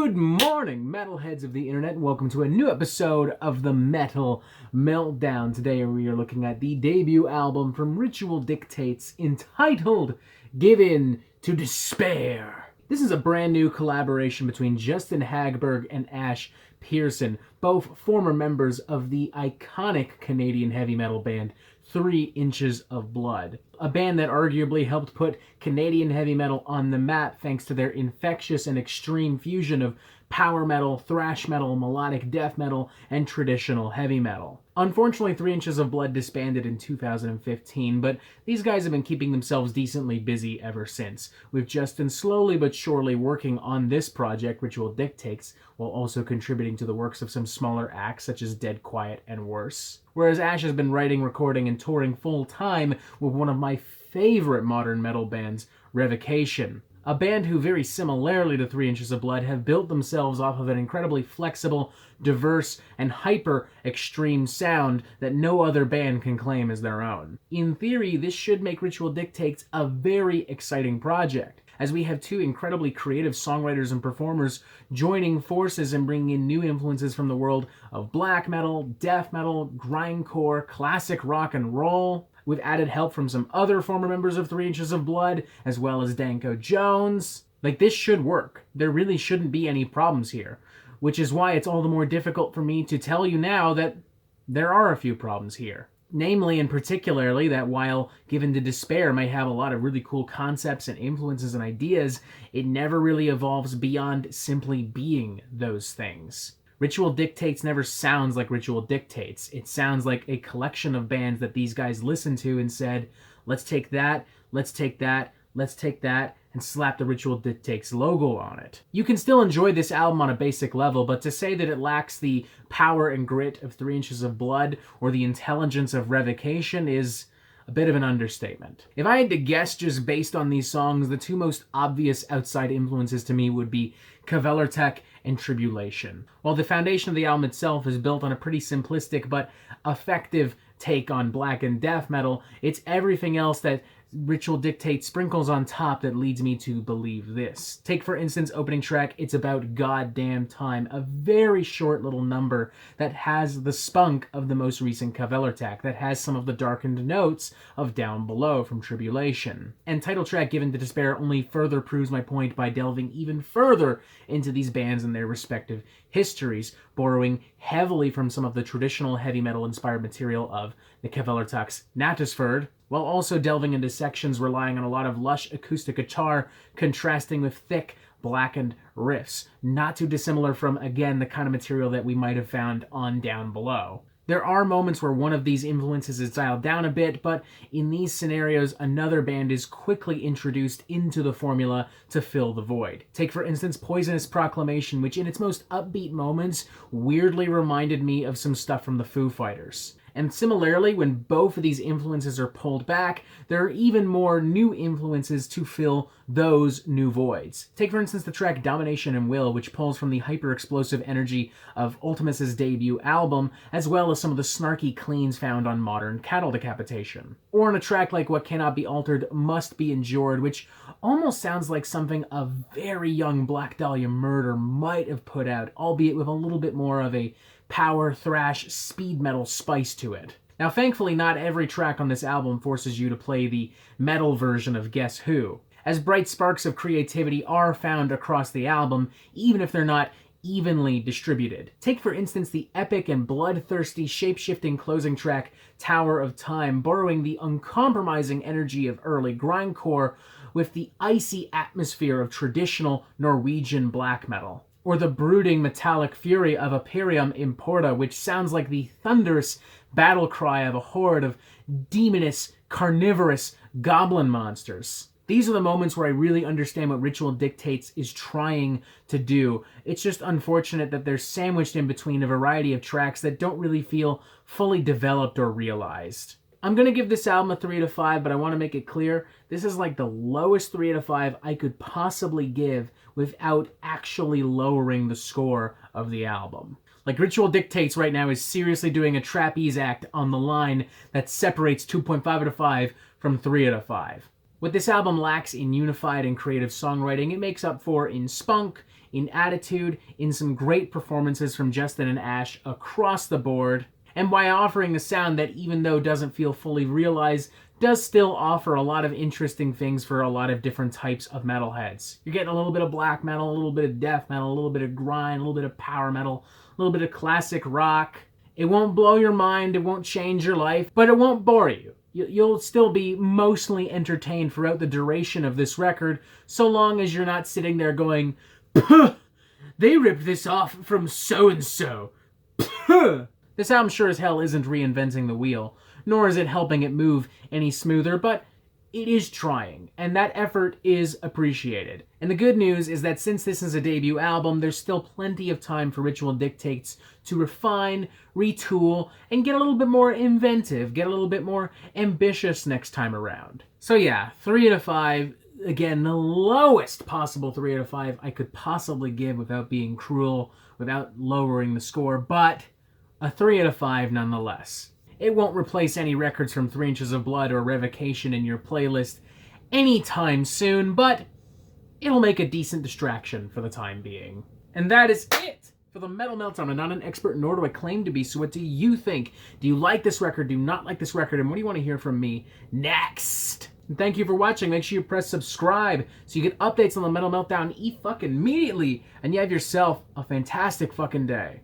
Good morning, metalheads of the internet, and welcome to a new episode of the Metal Meltdown. Today we are looking at the debut album from Ritual Dictates entitled Give In to Despair. This is a brand new collaboration between Justin Hagberg and Ash Pearson, both former members of the iconic Canadian heavy metal band 3 Inches of Blood. A band that arguably helped put Canadian heavy metal on the map thanks to their infectious and extreme fusion of power metal, thrash metal, melodic death metal, and traditional heavy metal. Unfortunately, 3 Inches of Blood disbanded in 2015, but these guys have been keeping themselves decently busy ever since, with Justin slowly but surely working on this project, Ritual Dictates, while also contributing to the works of some smaller acts such as Dead Quiet and Worse. Whereas Ash has been writing, recording, and touring full-time with one of my favorite modern metal bands, Revocation. A band who, very similarly to 3 Inches of Blood, have built themselves off of an incredibly flexible, diverse, and hyper-extreme sound that no other band can claim as their own. In theory, this should make Ritual Dictates a very exciting project, as we have two incredibly creative songwriters and performers joining forces and bringing in new influences from the world of black metal, death metal, grindcore, classic rock and roll, with added help from some other former members of 3 Inches of Blood, as well as Danko Jones. This should work. There really shouldn't be any problems here, which is why it's all the more difficult for me to tell you now that there are a few problems here. Namely and particularly that while Give In to Despair might have a lot of really cool concepts and influences and ideas, it never really evolves beyond simply being those things. Ritual Dictates never sounds like Ritual Dictates. It sounds like a collection of bands that these guys listened to and said, let's take that, let's take that, let's take that, and slap the Ritual Dictates logo on it. You can still enjoy this album on a basic level, but to say that it lacks the power and grit of 3 Inches of Blood or the intelligence of Revocation is a bit of an understatement. If I had to guess just based on these songs, the two most obvious outside influences to me would be Kvelertak and Tribulation. While the foundation of the album itself is built on a pretty simplistic but effective take on black and death metal, it's everything else that Ritual Dictates sprinkles on top that leads me to believe this. Take, for instance, opening track, It's About Goddamn Time, a very short little number that has the spunk of the most recent Kvelertak, that has some of the darkened notes of Down Below from Tribulation. And title track Give In to Despair only further proves my point by delving even further into these bands and their respective histories, borrowing heavily from some of the traditional heavy metal inspired material of the Kvelertak's Natusfjord, while also delving into sections relying on a lot of lush acoustic guitar contrasting with thick, blackened riffs, not too dissimilar from, again, the kind of material that we might have found on Down Below. There are moments where one of these influences is dialed down a bit, but in these scenarios, another band is quickly introduced into the formula to fill the void. Take, for instance, Poisonous Proclamation, which in its most upbeat moments weirdly reminded me of some stuff from the Foo Fighters. And similarly, when both of these influences are pulled back, there are even more new influences to fill those new voids. Take, for instance, the track Domination and Will, which pulls from the hyper-explosive energy of Ultimus's debut album, as well as some of the snarky cleans found on modern Cattle Decapitation. Or on a track like What Cannot Be Altered Must Be Endured, which almost sounds like something a very young Black Dahlia Murder might have put out, albeit with a little bit more of a power, thrash, speed metal spice to it. Now, thankfully, not every track on this album forces you to play the metal version of Guess Who, as bright sparks of creativity are found across the album, even if they're not evenly distributed. Take, for instance, the epic and bloodthirsty, shape-shifting closing track, Tower of Time, borrowing the uncompromising energy of early grindcore with the icy atmosphere of traditional Norwegian black metal. Or the brooding metallic fury of Imperium Importa, which sounds like the thunderous battle cry of a horde of demonous, carnivorous goblin monsters. These are the moments where I really understand what Ritual Dictates is trying to do. It's just unfortunate that they're sandwiched in between a variety of tracks that don't really feel fully developed or realized. I'm going to give this album a 3 out of 5, but I want to make it clear, this is like the lowest 3 out of 5 I could possibly give without actually lowering the score of the album. Ritual Dictates right now is seriously doing a trapeze act on the line that separates 2.5 out of 5 from 3 out of 5. What this album lacks in unified and creative songwriting, it makes up for in spunk, in attitude, in some great performances from Justin and Ash across the board, and by offering a sound that, even though doesn't feel fully realized, does still offer a lot of interesting things for a lot of different types of metalheads. You're getting a little bit of black metal, a little bit of death metal, a little bit of grind, a little bit of power metal, a little bit of classic rock. It won't blow your mind, it won't change your life, but it won't bore you. You'll still be mostly entertained throughout the duration of this record, so long as you're not sitting there going, "Puh, they ripped this off from so-and-so. Puh." This album sure as hell isn't reinventing the wheel, nor is it helping it move any smoother, but it is trying, and that effort is appreciated. And the good news is that since this is a debut album, there's still plenty of time for Ritual Dictates to refine, retool, and get a little bit more inventive, get a little bit more ambitious next time around. So yeah, 3 out of 5, again, the lowest possible 3 out of 5 I could possibly give without being cruel, without lowering the score, but a 3 out of 5 nonetheless. It won't replace any records from 3 Inches of Blood or Revocation in your playlist anytime soon, but it'll make a decent distraction for the time being. And that is it for the Metal Meltdown. I'm not an expert, nor do I claim to be, so what do you think? Do you like this record? Do you not like this record? And what do you want to hear from me next? And thank you for watching. Make sure you press subscribe so you get updates on the Metal Meltdown immediately. And you have yourself a fantastic fucking day.